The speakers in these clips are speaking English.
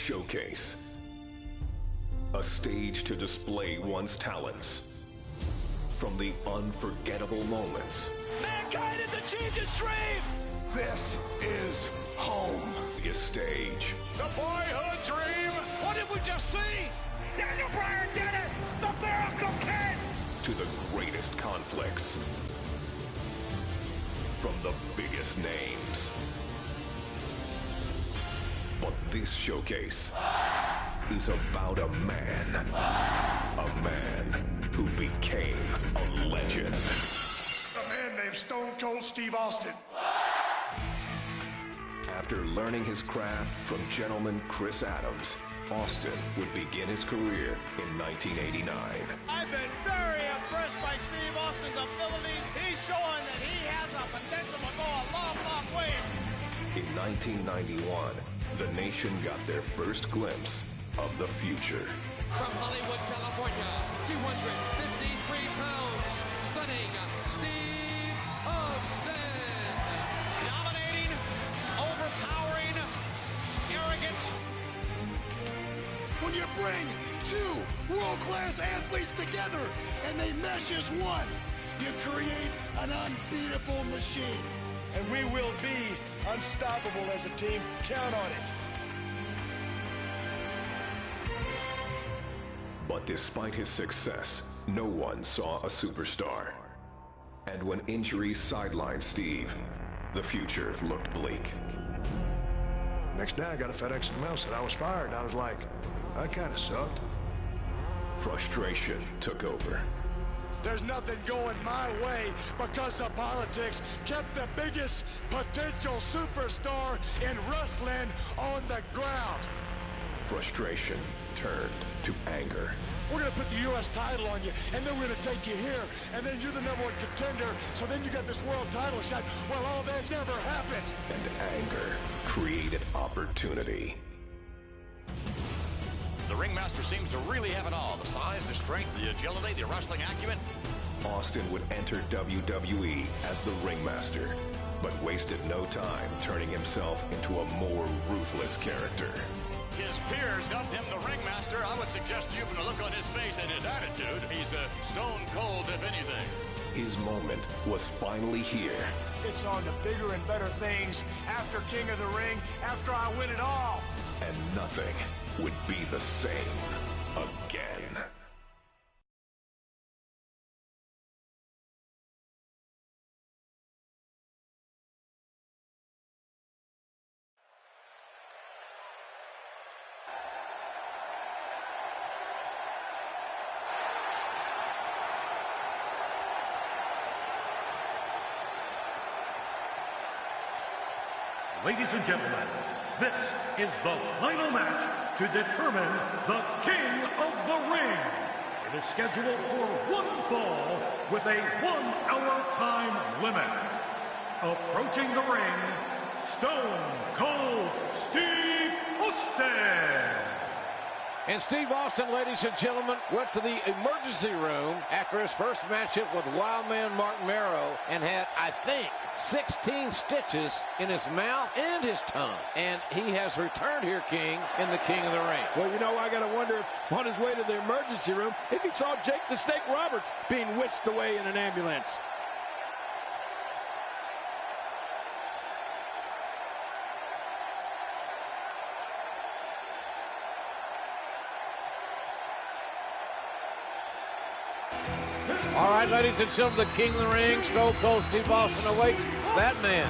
showcase. A stage to display one's talents. From the unforgettable moments. Mankind has achieved his dream! This is home. The stage. The boyhood dream! What did we just see? Daniel Bryan did it! The Miracle Kid! To the greatest conflicts. From the biggest names. But this showcase is about a man. A man who became a legend. A man named Stone Cold Steve Austin. After learning his craft from gentleman Chris Adams, Austin would begin his career in 1989. I've been very impressed by Steve Austin's abilities. He's showing that he has a potential to go a long, long way. In 1991, the nation got their first glimpse of the future. From Hollywood, California, 253 pounds, stunning Steve Austin. Dominating, overpowering, arrogant. When you bring two world-class athletes together and they mesh as one, you create an unbeatable machine. And we will be unstoppable as a team. Count on it. But despite his success, no one saw a superstar. And when injuries sidelined Steve, the future looked bleak. Next day I got a FedEx in the mail, said I was fired. I was like, that kind of sucked. Frustration took over. There's nothing going my way because of politics kept the biggest potential superstar in wrestling on the ground. Frustration turned to anger. We're going to put the U.S. title on you, and then we're going to take you here, and then you're the #1 contender, so then you got this world title shot. Well, all that never happened. And anger created opportunity. The ringmaster seems to really have it all. The size, the strength, the agility, the wrestling acumen. Austin would enter WWE as the ringmaster, but wasted no time turning himself into a more ruthless character. His peers dubbed him the ringmaster. I would suggest to you from the look on his face and his attitude, he's a stone cold if anything. His moment was finally here. It's on to bigger and better things after King of the Ring, after I win it all. And nothing would be the same again. Ladies and gentlemen, this is the final match to determine the King of the Ring. It is scheduled for one fall with a 1-hour time limit. Approaching the ring, Stone Cold Steve Austin. And Steve Austin, ladies and gentlemen, went to the emergency room after his first matchup with Wildman Mark Marrow and had, I think, 16 stitches in his mouth and his tongue. And he has returned here, King, in the King of the Ring. Well, you know, I got to wonder if on his way to the emergency room, if he saw Jake the Snake Roberts being whisked away in an ambulance. All right, ladies and gentlemen, the King of the Ring, Stone Cold Steve Austin awaits that man.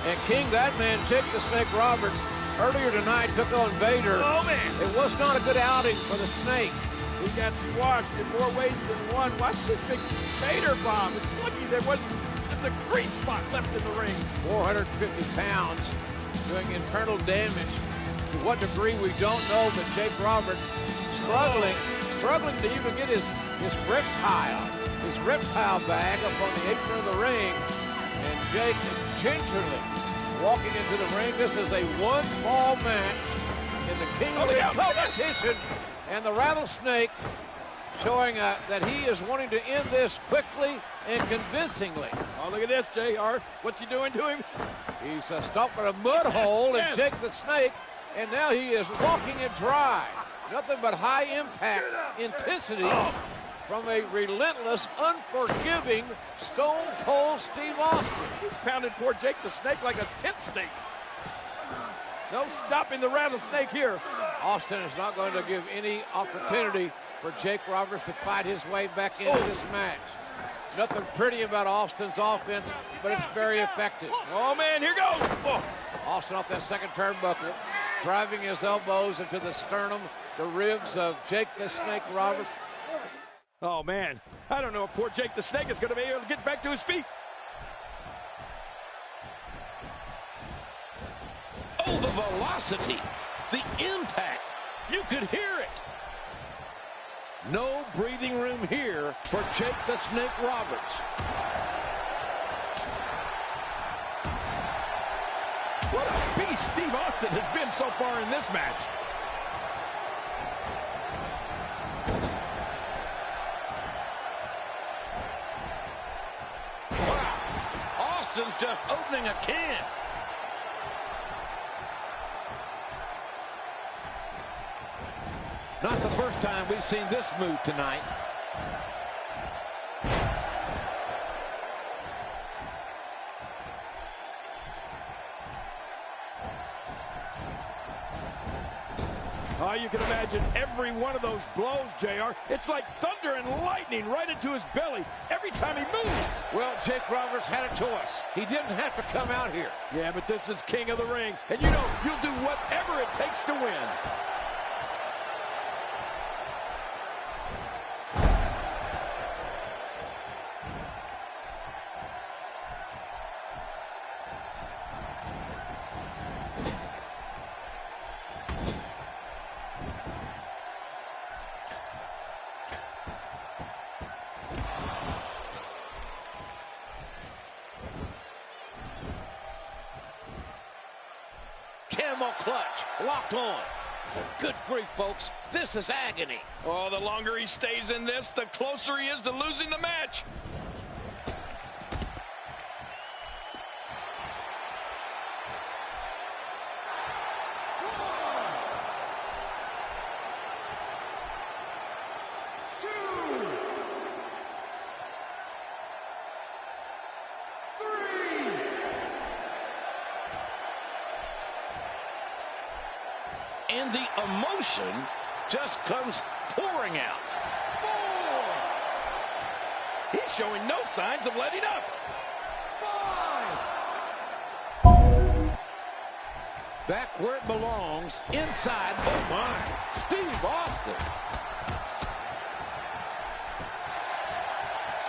And King, that man, Jake the Snake Roberts, earlier tonight took on Vader. Oh, man. It was not a good outing for the Snake. He got squashed in more ways than one. Watch this big Vader bomb. It's lucky there wasn't just a green spot left in the ring. 450 pounds doing internal damage. To what degree, we don't know, but Jake Roberts struggling to even get his reptile bag up on the apron of the ring. And Jake gingerly walking into the ring. This is a one-fall match in the King of the Ring competition. And the Rattlesnake showing that he is wanting to end this quickly and convincingly. Oh, look at this, JR. What's he doing to him? He's stomping a mud hole in Yes. Jake the Snake. And now he is walking it dry. Nothing but high impact intensity from a relentless, unforgiving Stone Cold Steve Austin. He pounded poor Jake the Snake like a tent stake. No stopping the rattlesnake here. Austin is not going to give any opportunity for Jake Roberts to fight his way back into this match. Nothing pretty about Austin's offense, but it's very effective. Oh, man, here goes. Oh. Austin off that second turnbuckle, driving his elbows into the sternum, the ribs of Jake the Snake Roberts. Oh, man, I don't know if poor Jake the Snake is going to be able to get back to his feet. Oh, the velocity, the impact. You could hear it. No breathing room here for Jake the Snake Roberts. What a beast Steve Austin has been so far in this match. Wow, Austin's just opening a can. Not the first time we've seen this move tonight. Oh, you can imagine every one of those blows, JR. It's like thunder and lightning right into his belly every time he moves. Well, Jake Roberts had a choice. He didn't have to come out here. Yeah, but this is King of the Ring, and you know you'll do whatever it takes to win. Camel clutch, locked on. Good grief, folks. This is agony. Oh, the longer he stays in this, the closer he is to losing the match. And the emotion just comes pouring out. 4. He's showing no signs of letting up. 5. Back where it belongs, inside. Oh my, Steve Austin.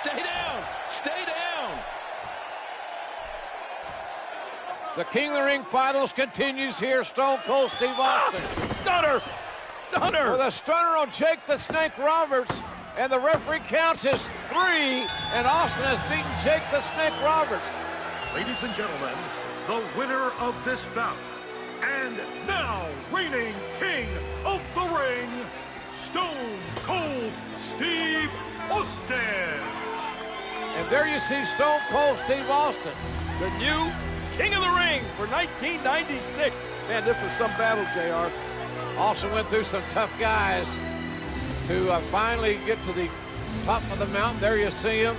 Stay down, stay down. The King of the Ring finals continues here. Stone Cold Steve Austin. Stunner! Stunner! With a stunner on Jake the Snake Roberts. And the referee counts his 3. And Austin has beaten Jake the Snake Roberts. Ladies and gentlemen, the winner of this bout, and now reigning King of the Ring, Stone Cold Steve Austin. And there you see Stone Cold Steve Austin. The new King of the Ring for 1996. Man, this was some battle, JR. Austin went through some tough guys to finally get to the top of the mountain. There you see him.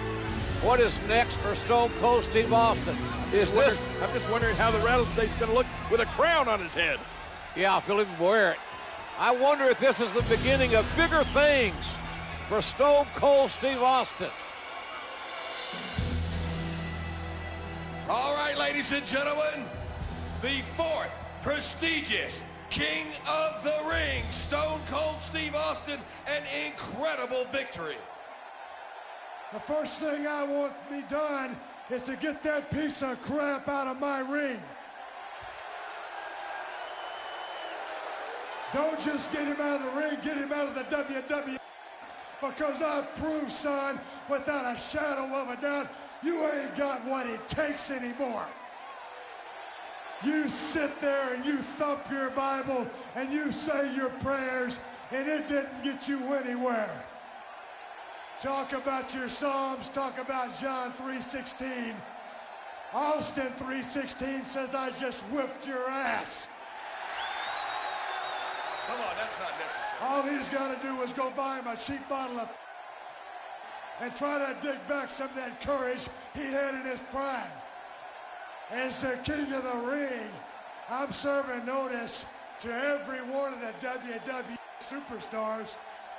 What is next for Stone Cold Steve Austin? I'm just wondering how the rattlesnake's going to look with a crown on his head. Yeah, I feel him wear it. I wonder if this is the beginning of bigger things for Stone Cold Steve Austin. All right, ladies and gentlemen, the 4th prestigious King of the Ring, Stone Cold Steve Austin, an incredible victory. The first thing I want to be done is to get that piece of crap out of my ring. Don't just get him out of the ring, get him out of the WWE. Because I've proved, son, without a shadow of a doubt, you ain't got what it takes anymore. You sit there and you thump your Bible and you say your prayers and it didn't get you anywhere. Talk about your Psalms, talk about John 3:16. Austin 3:16 says I just whipped your ass. Come on, that's not necessary. All he's got to do is go buy him a cheap bottle of and try to dig back some of that courage he had in his prime. As the king of the ring, I'm serving notice to every one of the WWE superstars.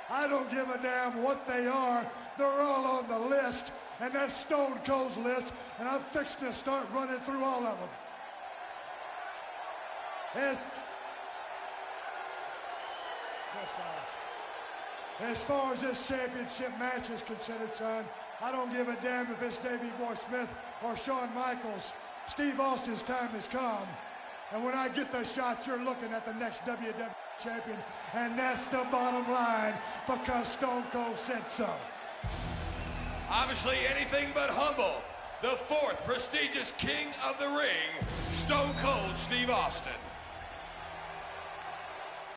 I don't give a damn what they are. They're all on the list, and that's Stone Cold's list, and I'm fixing to start running through all of them. As far as this championship match is considered, son, I don't give a damn if it's Davey Boy Smith or Shawn Michaels. Steve Austin's time has come. And when I get the shot, you're looking at the next WWE champion. And that's the bottom line, because Stone Cold said so. Obviously anything but humble. The fourth prestigious king of the ring, Stone Cold Steve Austin.